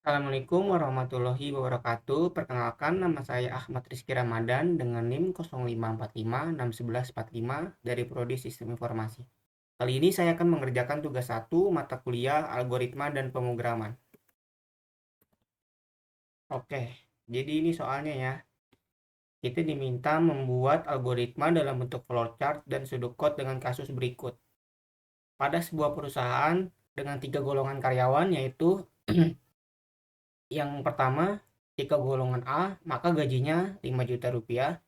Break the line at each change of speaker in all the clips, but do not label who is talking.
Assalamualaikum warahmatullahi wabarakatuh. Perkenalkan, nama saya Ahmad Rizky Ramadan dengan NIM 0545611145 dari Prodi Sistem Informasi. Kali ini saya akan mengerjakan tugas 1 mata kuliah Algoritma dan Pemrograman. Oke, jadi ini soalnya ya. Kita diminta membuat algoritma dalam bentuk flowchart dan pseudocode dengan kasus berikut. Pada sebuah perusahaan dengan 3 golongan karyawan, yaitu yang pertama, jika golongan A, maka gajinya 5 juta rupiah.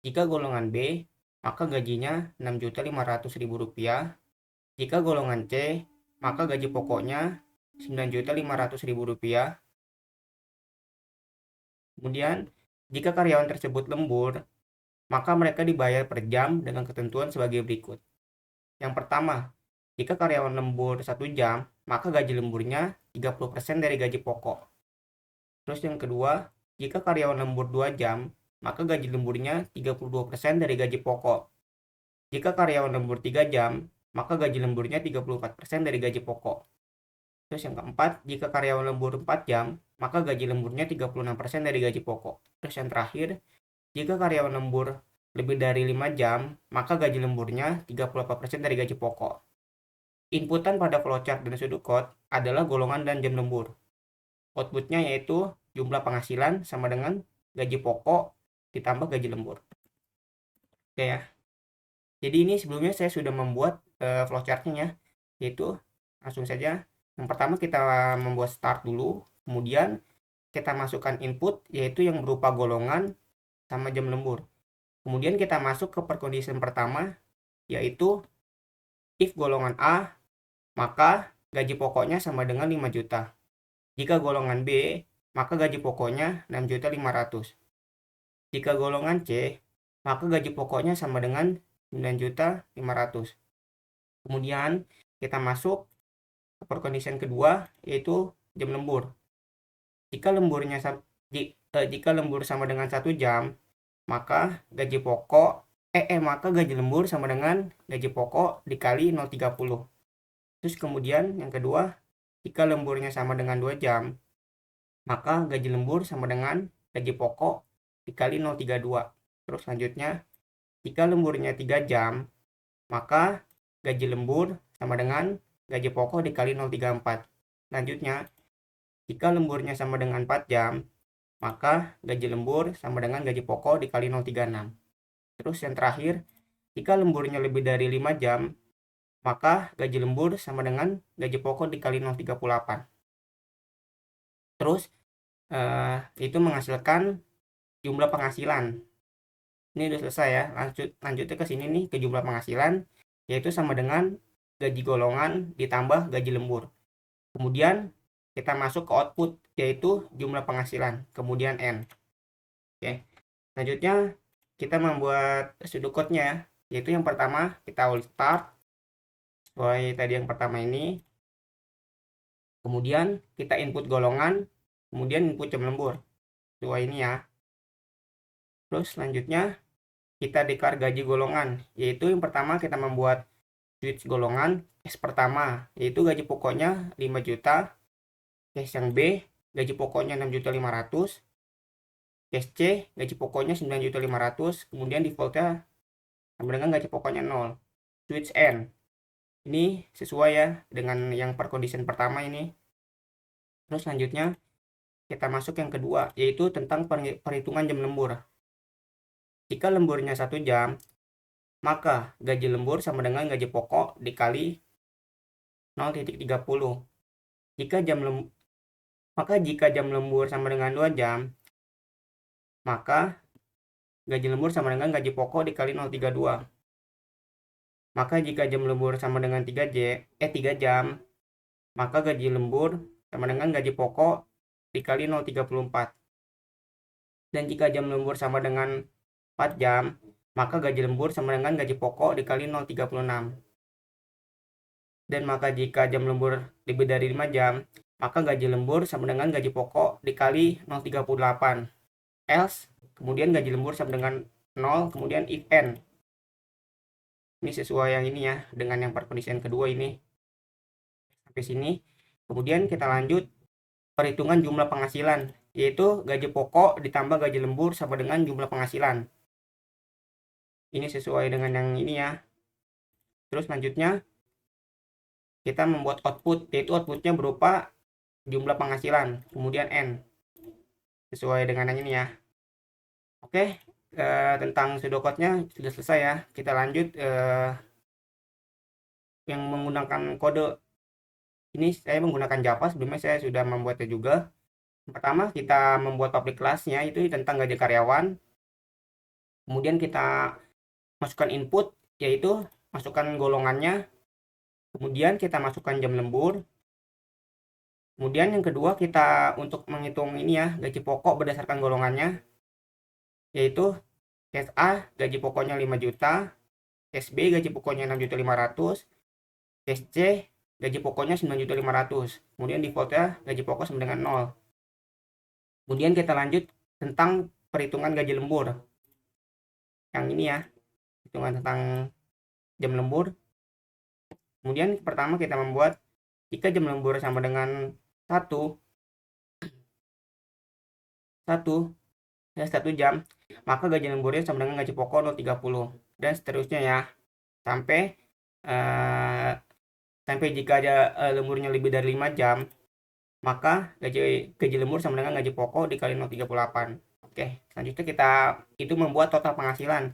Jika golongan B, maka gajinya 6.500.000 rupiah. Jika golongan C, maka gaji pokoknya 9.500.000 rupiah. Kemudian, jika karyawan tersebut lembur, maka mereka dibayar per jam dengan ketentuan sebagai berikut. Yang pertama, jika karyawan lembur 1 jam, maka gaji lemburnya 30% dari gaji pokok. Terus yang kedua, jika karyawan lembur 2 jam, maka gaji lemburnya 32% dari gaji pokok. Jika karyawan lembur 3 jam, maka gaji lemburnya 34% dari gaji pokok. Terus yang keempat, jika karyawan lembur 4 jam, maka gaji lemburnya 36% dari gaji pokok. Terus yang terakhir, jika karyawan lembur lebih dari 5 jam, maka gaji lemburnya 38% dari gaji pokok. Inputan pada flowchart dan pseudocode adalah golongan dan jam lembur. Outputnya yaitu jumlah penghasilan sama dengan gaji pokok ditambah gaji lembur. Oke ya. Jadi ini sebelumnya saya sudah membuat flowchartnya ya, yaitu langsung saja. Yang pertama kita membuat start dulu, kemudian kita masukkan input yaitu yang berupa golongan sama jam lembur. Kemudian kita masuk ke perkondisian pertama, yaitu if golongan A, maka gaji pokoknya sama dengan 5 juta. Jika golongan B, maka gaji pokoknya 6.500.000. Jika golongan C, maka gaji pokoknya sama dengan 9.500.000. Kemudian kita masuk ke perkondisian kedua, yaitu jam lembur. Jika lembur sama dengan 1 jam, maka gaji lembur sama dengan gaji pokok dikali 0,30. Terus kemudian yang kedua, jika lemburnya sama dengan 2 jam, maka gaji lembur sama dengan gaji pokok dikali 0,32. Terus selanjutnya, jika lemburnya 3 jam, maka gaji lembur sama dengan gaji pokok dikali 0,34. Selanjutnya, jika lemburnya sama dengan 4 jam, maka gaji lembur sama dengan gaji pokok dikali 0,36. Terus yang terakhir, jika lemburnya lebih dari 5 jam, maka gaji lembur sama dengan gaji pokok dikali 0,38. Terus itu menghasilkan jumlah penghasilan. Ini udah selesai ya. Lanjutnya ke sini nih, ke jumlah penghasilan, yaitu sama dengan gaji golongan ditambah gaji lembur. Kemudian kita masuk ke output, yaitu jumlah penghasilan, kemudian N. Oke. Selanjutnya kita membuat pseudocode-nya, yaitu yang pertama kita will start sesuai tadi yang pertama ini. Kemudian kita input golongan, kemudian input jam lembur. Sesuai ini ya. Terus selanjutnya kita declare gaji golongan, yaitu yang pertama kita membuat switch golongan. Case pertama yaitu gaji pokoknya 5 juta. Case yang B, gaji pokoknya 6.500.000. Case C, gaji pokoknya 9.500.000. Kemudian defaultnya sama dengan gaji pokoknya 0. Switch N. Ini sesuai ya dengan yang perkondisian pertama ini. Terus selanjutnya kita masuk yang kedua, yaitu tentang perhitungan jam lembur. Jika lemburnya 1 jam, maka gaji lembur sama dengan gaji pokok dikali 0,30. Jika jam lembur sama dengan 2 jam, maka gaji lembur sama dengan gaji pokok dikali 0,32. Maka jika jam lembur sama dengan 3 jam, maka gaji lembur sama dengan gaji pokok dikali 0,34. Dan jika jam lembur sama dengan 4 jam, maka gaji lembur sama dengan gaji pokok dikali 0,36. Dan maka jika jam lembur lebih dari 5 jam, maka gaji lembur sama dengan gaji pokok dikali 0,38. Else, kemudian gaji lembur sama dengan 0, kemudian if n. Ini sesuai yang ini ya, dengan yang perkondisian kedua ini. Sampai sini. Kemudian kita lanjut perhitungan jumlah penghasilan, yaitu gaji pokok ditambah gaji lembur sama dengan jumlah penghasilan. Ini sesuai dengan yang ini ya. Terus selanjutnya kita membuat output, yaitu outputnya berupa jumlah penghasilan, kemudian N. Sesuai dengan yang ini ya. Oke, tentang pseudocode-nya sudah selesai ya. Kita lanjut yang menggunakan kode. Ini saya menggunakan Java, sebelumnya saya sudah membuatnya juga. Pertama, kita membuat public class-nya itu tentang gaji karyawan. Kemudian kita masukkan input, yaitu masukkan golongannya. Kemudian kita masukkan jam lembur. Kemudian yang kedua, kita untuk menghitung ini ya, gaji pokok berdasarkan golongannya, yaitu case A gaji pokoknya 5 juta, case B gaji pokoknya 6.500.000, case C gaji pokoknya 9.500.000. Kemudian defaultnya gaji pokok sama dengan 0. Kemudian kita lanjut tentang perhitungan gaji lembur. Yang ini ya, hitungan tentang jam lembur. Kemudian pertama kita membuat jika jam lembur sama dengan 1 jam, maka gaji lemburnya sama dengan gaji pokok 0,30 dan seterusnya ya. Sampai jika ada lemburnya lebih dari 5 jam, maka gaji lembur sama dengan gaji pokok dikali 0,38. Oke, selanjutnya kita itu membuat total penghasilan,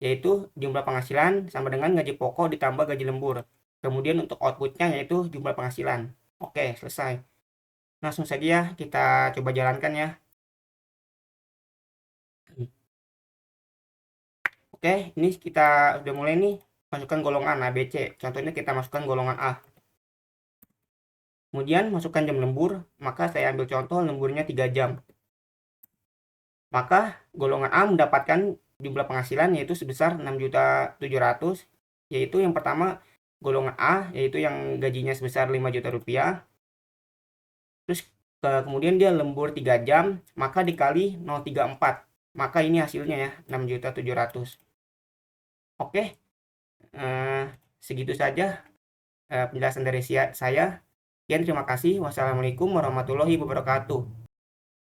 yaitu jumlah penghasilan sama dengan gaji pokok ditambah gaji lembur. Kemudian untuk outputnya yaitu jumlah penghasilan. Oke, selesai. Langsung saja ya, kita coba jalankan ya. Oke, ini kita sudah mulai nih masukkan golongan A, B, C. Contohnya kita masukkan golongan A. Kemudian masukkan jam lembur, maka saya ambil contoh lemburnya 3 jam. Maka golongan A mendapatkan jumlah penghasilan yaitu sebesar 6.700.000, yaitu yang pertama golongan A, yaitu yang gajinya sebesar 5 juta rupiah. Terus kemudian dia lembur 3 jam, maka dikali 0,34. Maka ini hasilnya ya, 6.700.000. Oke, segitu saja penjelasan dari saya. Sekian, terima kasih. Wassalamualaikum warahmatullahi wabarakatuh.